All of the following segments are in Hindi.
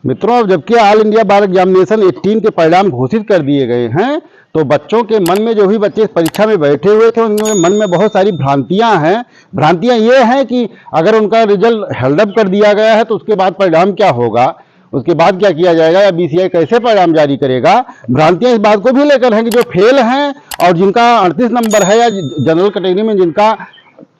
मित्रों, अब जबकि ऑल इंडिया बार एग्जामिनेशन 18 के परिणाम घोषित कर दिए गए हैं, तो बच्चों के मन में, जो भी बच्चे परीक्षा में बैठे हुए थे, उनके मन में बहुत सारी भ्रांतियां हैं। भ्रांतियां ये हैं कि अगर उनका रिजल्ट हेल्डअप कर दिया गया है तो उसके बाद परिणाम क्या होगा, उसके बाद क्या किया जाएगा, या बीसीआई कैसे परिणाम जारी करेगा। भ्रांतियां इस बात को भी लेकर हैं कि जो फेल हैं और जिनका 38 नंबर है, या जनरल कैटेगरी में जिनका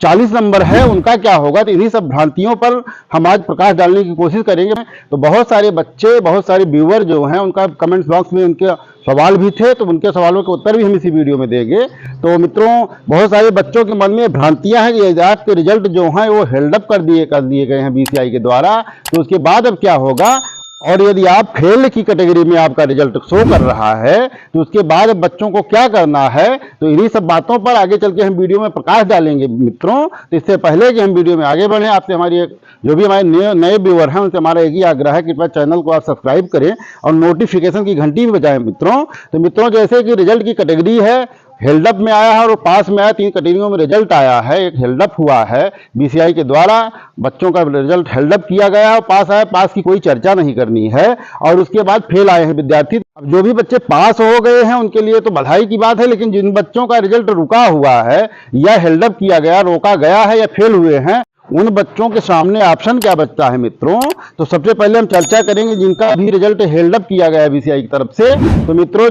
40 नंबर है, उनका क्या होगा। तो इन्हीं सब भ्रांतियों पर हम आज प्रकाश डालने की कोशिश करेंगे। तो बहुत सारे बच्चे, बहुत सारे व्यूअर जो हैं, उनका कमेंट्स बॉक्स में उनके सवाल भी थे, तो उनके सवालों के उत्तर भी हम इसी वीडियो में देंगे। तो मित्रों, बहुत सारे बच्चों के मन में भ्रांतियां हैं कि आपके रिजल्ट जो हैं वो हेल्डअप कर दिए गए हैं बीसीआई के द्वारा, तो उसके बाद अब क्या होगा। और यदि आप फेल की कैटेगरी में आपका रिजल्ट शो कर रहा है तो उसके बाद बच्चों को क्या करना है, तो इन्हीं सब बातों पर आगे चल के हम वीडियो में प्रकाश डालेंगे। मित्रों, तो इससे पहले कि हम वीडियो में आगे बढ़ें, आपसे हमारी जो भी हमारे नए व्यूअर हैं, उनसे हमारा एक ही आग्रह है कि कृपया चैनल को आप सब्सक्राइब करें और नोटिफिकेशन की घंटी भी बजाएं। मित्रों, जैसे कि रिजल्ट की कैटेगरी है, हेल्डअप में आया है और पास में आया, 3 कैटेगरियों में रिजल्ट आया है। एक हेल्डअप हुआ है बीसीआई के द्वारा, बच्चों का रिजल्ट हेल्डअप किया गया है, पास आया, पास की कोई चर्चा नहीं करनी है। और उसके बाद फेल आए हैं विद्यार्थी। अब जो भी बच्चे पास हो गए हैं उनके लिए तो बधाई की बात है, लेकिन जिन बच्चों का रिजल्ट रुका हुआ है, या हेल्डअप किया गया, रोका गया है, या फेल हुए हैं, उन बच्चों के सामने ऑप्शन क्या बचता है। मित्रों, तो सबसे पहले हम चर्चा करेंगे जिनका भी रिजल्ट हेल्डअप किया गया है बीसीआई की तरफ से। तो मित्रों,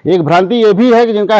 एक भ्रांति ये भी है कि जिनका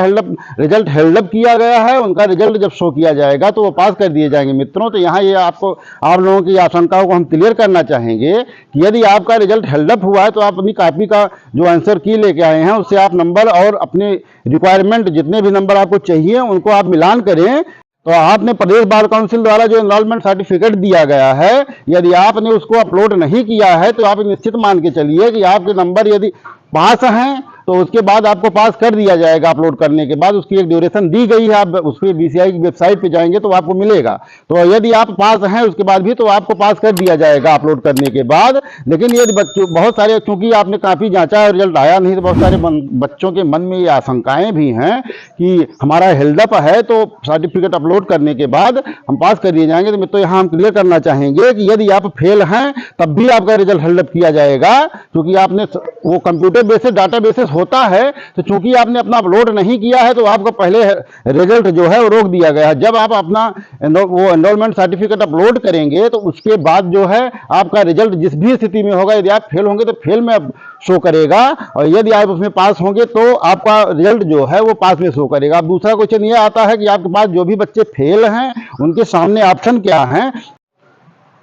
रिजल्ट हेल्डअप किया गया है, उनका रिजल्ट जब शो किया जाएगा तो वो पास कर दिए जाएंगे। मित्रों, तो यहाँ ये आपको, आप लोगों की आशंकाओं को हम क्लियर करना चाहेंगे कि यदि आपका रिजल्ट हेल्डअप हुआ है तो आप अपनी कॉपी का जो आंसर की लेके आए हैं, उससे आप नंबर और अपने रिक्वायरमेंट जितने भी नंबर आपको चाहिए उनको आप मिलान करें। तो आपने प्रदेश बार काउंसिल द्वारा जो एनरोलमेंट सर्टिफिकेट दिया गया है, यदि आपने उसको अपलोड नहीं किया है तो आप निश्चित मान के चलिए कि आपके नंबर यदि पास हैं तो उसके बाद आपको पास कर दिया जाएगा। अपलोड करने के बाद उसकी एक ड्यूरेशन दी गई है, आप उस पर बीसीआई की वेबसाइट पे जाएंगे तो आपको मिलेगा। तो यदि आप पास हैं उसके बाद भी तो आपको पास कर दिया जाएगा अपलोड करने के बाद। लेकिन यदि बच्चों, बहुत सारे, क्योंकि आपने काफ़ी जांचा और रिजल्ट आया नहीं, तो बहुत सारे बच्चों के मन में ये आशंकाएं भी हैं कि हमारा हेल्डअप है तो सर्टिफिकेट अपलोड करने के बाद हम पास कर दिए जाएंगे। तो मित्रों, यहाँ हम क्लियर करना चाहेंगे कि यदि आप फेल हैं तब भी आपका रिजल्ट हेल्डअप किया जाएगा, क्योंकि आपने वो कंप्यूटर बेसिस, डाटा बेसिस होता है, तो चूंकि आपने अपना अपलोड नहीं किया है तो आपको पहले रिजल्ट जो है वो रोक दिया गया है। जब आप अपना वो एनरोलमेंट सर्टिफिकेट अपलोड करेंगे तो उसके बाद जो है आपका रिजल्ट जिस भी स्थिति में होगा, यदि आप फेल होंगे तो फेल में शो करेगा, और यदि आप उसमें पास होंगे तो आपका रिजल्ट जो है वो पास में शो करेगा। अब दूसरा क्वेश्चन ये आता है कि आपके पास जो भी बच्चे फेल हैं उनके सामने ऑप्शन क्या है।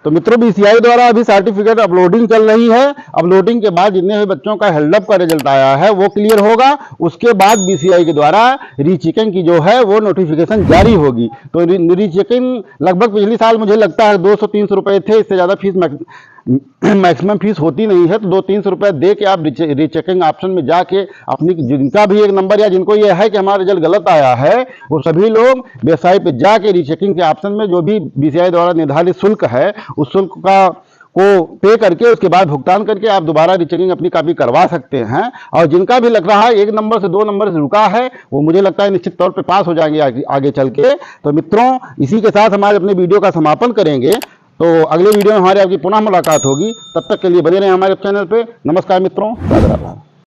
तो मित्रों, बीसीआई द्वारा अभी सर्टिफिकेट अपलोडिंग चल रही है। अपलोडिंग के बाद जितने भी बच्चों का हेल्डअप का रिजल्ट आया है वो क्लियर होगा। उसके बाद बीसीआई के द्वारा रीचेकिंग की जो है वो नोटिफिकेशन जारी होगी। तो रीचेकिंग लगभग पिछले साल मुझे लगता है 200-300 रुपये थे, इससे ज़्यादा फीस मैक्सिमम फीस होती नहीं है। तो 200-300 रुपये दे के आप रीचेकिंग ऑप्शन में जाके अपनी, जिनका भी एक नंबर या जिनको ये है कि हमारा रिजल्ट गलत आया है, वो सभी लोग वेबसाइट पे जाके रीचेकिंग के ऑप्शन में जो भी बीसीआई द्वारा निर्धारित शुल्क है उस शुल्क को पे करके उसके बाद भुगतान करके आप दोबारा रीचेकिंग अपनी कॉपी करवा सकते हैं। और जिनका भी लग रहा है 1 नंबर से 2 नंबर से रुका है, वो मुझे लगता है निश्चित तौर पे पास हो जाएंगे आगे चल के। तो मित्रों, इसी के साथ हमारे अपने वीडियो का समापन करेंगे। तो अगले वीडियो में हमारी आपकी पुनः मुलाकात होगी। तब तक के लिए बने रहें हमारे चैनल पे। नमस्कार मित्रों, राधे राधे।